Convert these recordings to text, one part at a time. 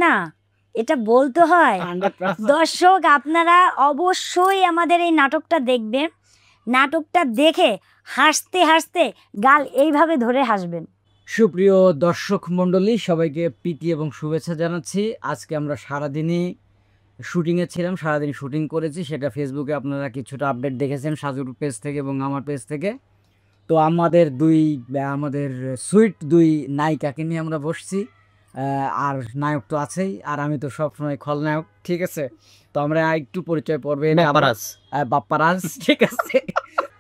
না, এটা বলতে হয়। দর্শক আপনারা অবশ্যই আমাদের এই নাটকটা দেখবেন। নাটকটা দেখে হাসতে হাসতে গাল এইভাবে ধরে হাসবেন। সুপ্রিয় দর্শক মণ্ডলী, সবাইকে প্রীতি এবং শুভেচ্ছা জানাচ্ছি। আজকে আমরা সারাদিনই শুটিংয়ে ছিলাম, সারাদিন শুটিং করেছি। সেটা ফেসবুকে আপনারা কিছুটা আপডেট দেখেছেন সাজুর পেজ থেকে এবং আমার পেজ থেকে। তো আমাদের সুইট দুই নায়িকাকে নিয়ে আমরা বসছি, আর নায়ক তো আছেই, আর আমি তো সবসময় খলনায়ক, ঠিক আছে। তো আমরা একটু পরিচয় পর্বে বাপ্পারাজ, ঠিক আছে।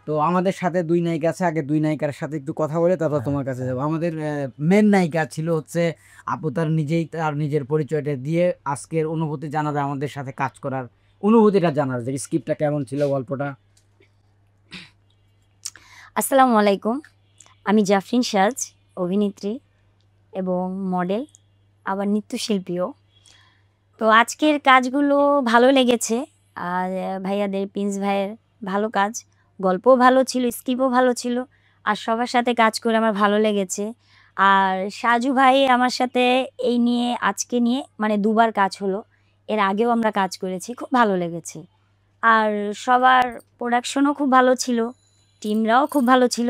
তো আমাদের সাথে দুই নায়িকা আছে, আগে দুই নায়িকার সাথে একটু কথা বলে তারপর তোমার কাছে যাবো। আমাদের মেন নায়িকা ছিল হচ্ছে আপু, তার নিজের পরিচয়টা দিয়ে আজকের অনুভূতি জানাবে, আমাদের সাথে কাজ করার অনুভূতিটা জানার, যে স্ক্রিপ্টটা কেমন ছিল, গল্পটা। আসসালামু আলাইকুম, আমি জাফরিন সাজ, অভিনেত্রী এবং মডেল, আবার নৃত্যশিল্পীও। তো আজকের কাজগুলো ভালো লেগেছে। আর ভাইয়াদের, প্রিন্স ভাইয়ের ভালো কাজ, গল্পও ভালো ছিল, স্ক্রিপ্টও ভালো ছিল, আর সবার সাথে কাজ করে আমার ভালো লেগেছে। আর সাজু ভাই আমার সাথে আজকে নিয়ে মানে দুবার কাজ হলো, এর আগেও আমরা কাজ করেছি, খুব ভালো লেগেছে। আর সবার প্রোডাকশনও খুব ভালো ছিল, টিমরাও খুব ভালো ছিল।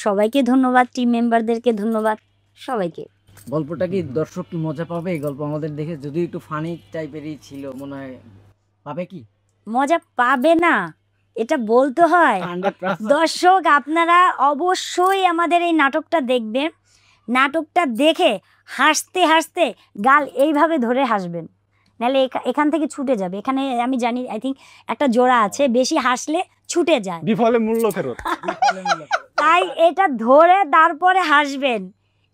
সবাইকে ধন্যবাদ, টিম মেম্বারদেরকে ধন্যবাদ, সবাইকে। গল্পটা কি দর্শক কি মজা পাবে? এই গল্প আমাদের দেখে যদি একটু ফানি টাইপেরই ছিল, মনে হয় পাবে কি? মজা পাবে না, এটা বলতে হয়। দর্শক আপনারা অবশ্যই আমাদের এই নাটকটা দেখবেন। নাটকটা দেখে হাসতে হাসতে গাল এইভাবে ধরে হাসবেন, নাহলে এখান থেকে ছুটে যাবে। এখানে আমি জানি, আই থিঙ্ক একটা জোড়া আছে, বেশি হাসলে ছুটে যায়, বিফলে মূল্য ফেরত। তাই এটা ধরে তারপরে হাসবেন।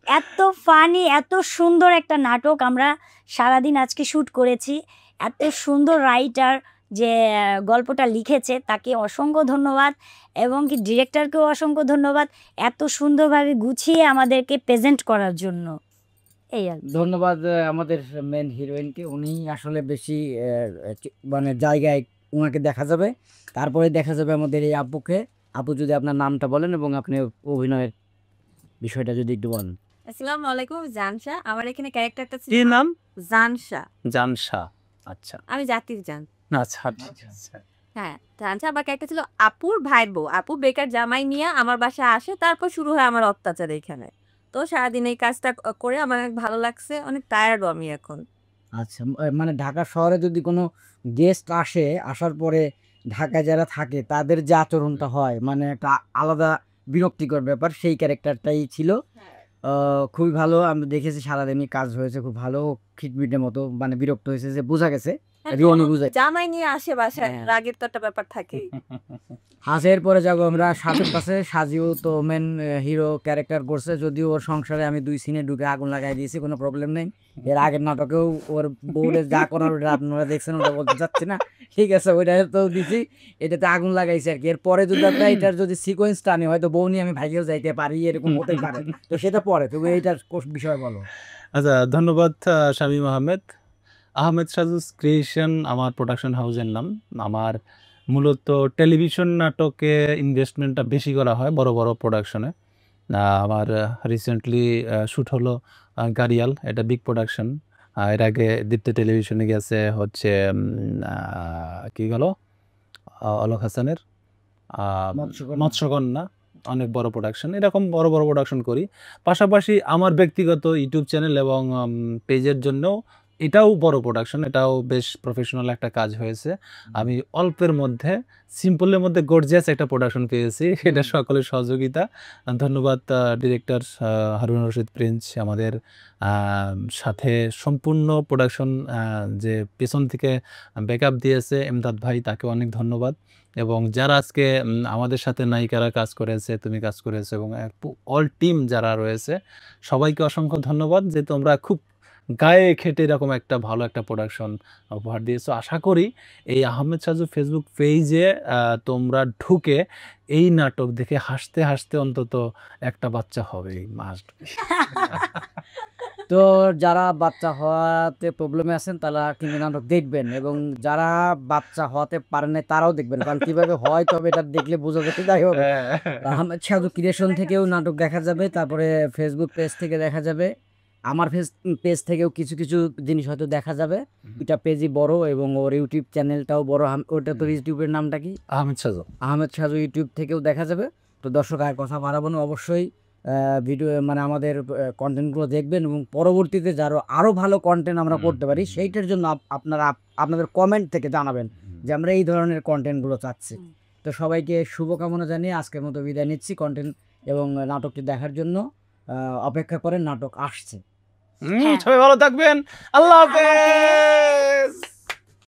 এত ফানি, এত সুন্দর একটা নাটক আমরা সারাদিন আজকে শ্যুট করেছি। এত সুন্দর রাইটার যে গল্পটা লিখেছে তাকে অসংখ্য ধন্যবাদ, এবং কি ডিরেক্টরকেও অসংখ্য ধন্যবাদ, এত সুন্দরভাবে গুছিয়ে আমাদেরকে প্রেজেন্ট করার জন্য। এই আর ধন্যবাদ আমাদের মেন হিরোইনকে। উনি আসলে বেশি মানে জায়গায় ওনাকে দেখা যাবে, তারপরে দেখা যাবে আমাদের এই আপুকে। আপু, যদি আপনার নামটা বলেন এবং আপনি অভিনয়ের বিষয়টা যদি একটু বলেন। আসসালামু আলাইকুম, জানশা। আমার এখানে ক্যারেক্টারটা ছিল কি নাম? জানশা। জানশা, আচ্ছা। আমি জাতির জান। আচ্ছা আচ্ছা। হ্যাঁ, জানশা। আমার ক্যারেক্টার ছিল আপুর ভাইয়ের বউ। আপু বেকার জামাই নিয়ে আমার বাসায় আসে, তারপর শুরু হয় আমার অত্যাচার এখানে। তো সারাদিন এই কাজটা করে আমার অনেক ভালো লাগছে, অনেক টায়ার্ডও আমি এখন। আচ্ছা, মানে ঢাকা শহরে যদি কোনো গেস্ট আসার পরে ঢাকায় যারা থাকে তাদের যে আচরণটা হয়, মানে একটা আলাদা বিরক্তিকর ব্যাপার, সেই ক্যারেক্টারটাই ছিল। খুবই ভালো, আমি দেখেছি সারাদিনই কাজ হয়েছে খুব ভালো, খিটমিটের মতো, মানে বিরক্ত হয়েছে যে বোঝা গেছে। জামাই নিয়ে আসে বাসায়, রাগের তো একটা ব্যাপার থাকেই। হাসের পরে যাবো আমরা সাজুর কাছে। সাজিও তো মেন হিরো ক্যারেক্টার করছে, যদিও ওর সংসারে আমি 2 সিনে ঢুকে আগুন লাগাই দিয়েছি, কোনো প্রবলেম নেই। এর আগের নাটকেও ওর বউরে যা করার ওটা আপনারা দেখছেন, ওটা বলতে চাচ্ছি না, ঠিক আছে, ওইটা তো দিছি, এটাতে আগুন লাগাইছি আর কি। এরপরে যদি আমরা এটার যদি সিকোয়েন্স টানি, হয়তো বউ নিয়ে আমি ভাইকেও যাইতে পারি, এরকম হতে পারে, তো সেটা পরে। তুমি এইটার বিষয় বলো। আচ্ছা, ধন্যবাদ শামীম আহমেদ সাজুস ক্রিয়েশন আমার প্রোডাকশন হাউসের নাম। আমার মূলত টেলিভিশন নাটকে ইনভেস্টমেন্টটা বেশি করা হয়, বড় বড় প্রোডাকশনে। আমার রিসেন্টলি শ্যুট হলো গাড়িয়াল, এটা বিগ প্রোডাকশন। এর আগে দীপ্ত টেলিভিশনে গেছে হচ্ছে কি গেল অলোক হাসানের মৎস্যকন্যা, অনেক বড় প্রোডাকশন। এরকম বড় বড় প্রোডাকশন করি। পাশাপাশি আমার ব্যক্তিগত ইউটিউব চ্যানেল এবং পেজের জন্য এটাও বড় প্রোডাকশন, এটাও বেশ প্রফেশনাল একটা কাজ হয়েছে। আমি অল্পের মধ্যে, সিম্পলের মধ্যে গর্জিয়াস একটা প্রোডাকশন পেয়েছি, এটা সকলের সহযোগিতা। ধন্যবাদ ডিরেক্টর হারুন রশিদ প্রিন্স, আমাদের সাথে সম্পূর্ণ প্রোডাকশন যে পেছন থেকে ব্যাকআপ দিয়েছে এমদাদ ভাই, তাকে অনেক ধন্যবাদ। এবং যারা আজকে আমাদের সাথে নায়িকারা কাজ করেছে, তুমি কাজ করেছো, এবং অল টিম যারা রয়েছে সবাইকে অসংখ্য ধন্যবাদ, যে তোমরা খুব গায়ে খেটে এরকম একটা ভালো একটা প্রোডাকশন উপহার দিয়েছো। আশা করি এই আহমেদ সাজু ফেসবুক পেজে তোমরা ঢুকে এই নাটক দেখে হাসতে হাসতে অন্তত একটা বাচ্চা হবে, মাস্ট। তো যারা বাচ্চা হওয়াতে প্রবলেমে আছেন তারা কিন্তু নাটক দেখবেন, এবং যারা বাচ্চা হওয়াতে পারেন না তারাও দেখবেন, কারণ কিভাবে হয় তবে এটা দেখলে বোঝা যাবে। যাই হোক, আহমেদ সাজু ক্রিয়েশন থেকেও নাটক দেখা যাবে, তারপরে ফেসবুক পেজ থেকে দেখা যাবে, আমার পেজ থেকেও কিছু কিছু জিনিস হয়তো দেখা যাবে। দুইটা পেজই বড় এবং ওর ইউটিউব চ্যানেলটাও বড়। ওটা তো ইউটিউবের নামটা কি? আহমেদ সাজু। আহমেদ সাজু ইউটিউব থেকেও দেখা যাবে। তো দর্শক আর কথা বাড়াবো না, অবশ্যই ভিডিও মানে আমাদের কন্টেন্টগুলো দেখবেন এবং পরবর্তীতে আরও ভালো কন্টেন্ট আমরা করতে পারি সেইটার জন্য আপনাদের কমেন্ট থেকে জানাবেন যে আমরা এই ধরনের কন্টেন্টগুলো চাচ্ছি। তো সবাইকে শুভকামনা জানিয়ে আজকের মতো বিদায় নিচ্ছি। কন্টেন্ট এবং নাটকটি দেখার জন্য অপেক্ষা করেন, নাটক আসছে। হ্যাঁ। সবাই ভালো থাকবেন, আল্লাহ হাফেজ।